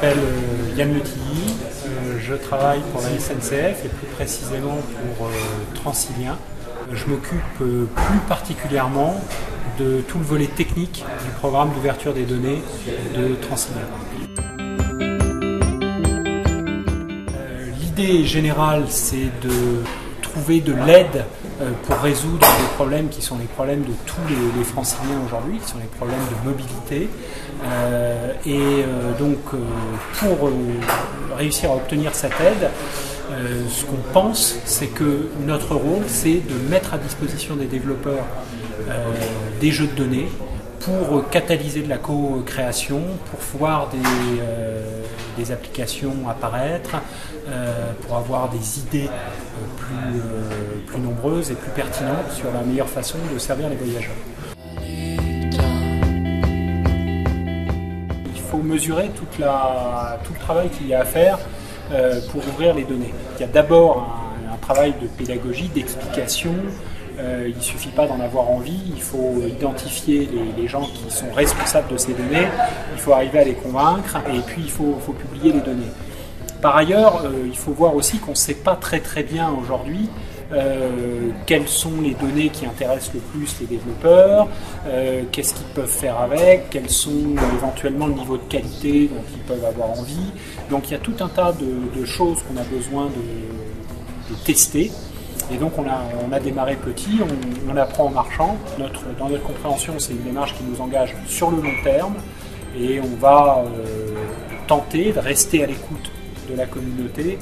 m'appelle Yann Letilly, je travaille pour la SNCF et plus précisément pour Transilien. Je m'occupe plus particulièrement de tout le volet technique du programme d'ouverture des données de Transilien. L'idée générale, c'est de trouver de l'aide pour résoudre des problèmes qui sont les problèmes de tous les franciliens aujourd'hui, qui sont les problèmes de mobilité. Donc pour réussir à obtenir cette aide, ce qu'on pense, c'est que notre rôle, c'est de mettre à disposition des développeurs des jeux de données pour catalyser de la co-création, pour voir des applications apparaître, pour avoir des idées plus nombreuses et plus pertinentes sur la meilleure façon de servir les voyageurs. Il faut mesurer tout le travail qu'il y a à faire pour ouvrir les données. Il y a d'abord un travail de pédagogie, d'explication. Il ne suffit pas d'en avoir envie, il faut identifier les gens qui sont responsables de ces données, il faut arriver à les convaincre et puis il faut publier les données. Par ailleurs, il faut voir aussi qu'on ne sait pas très bien aujourd'hui quelles sont les données qui intéressent le plus les développeurs, qu'est-ce qu'ils peuvent faire avec, quels sont éventuellement le niveau de qualité dont ils peuvent avoir envie. Donc il y a tout un tas de choses qu'on a besoin de tester. Et donc on a démarré petit, on apprend en marchant. Dans notre compréhension, c'est une démarche qui nous engage sur le long terme et on va tenter de rester à l'écoute de la communauté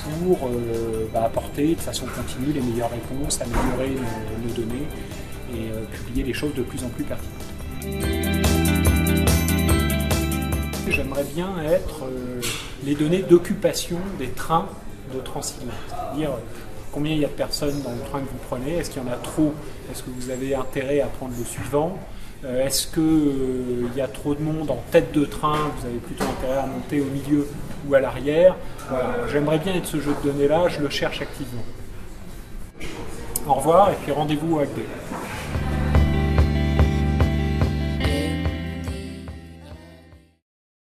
pour apporter de façon continue les meilleures réponses, améliorer nos données et publier des choses de plus en plus pertinentes. J'aimerais bien être les données d'occupation des trains de Transilien, c'est-à-dire combien il y a de personnes dans le train que vous prenez, est-ce qu'il y en a trop, est-ce que vous avez intérêt à prendre le suivant, est-ce qu'il y a trop de monde en tête de train, vous avez plutôt intérêt à monter au milieu ou à l'arrière. Voilà. J'aimerais bien être ce jeu de données-là, je le cherche activement. Au revoir et puis rendez-vous au HACD.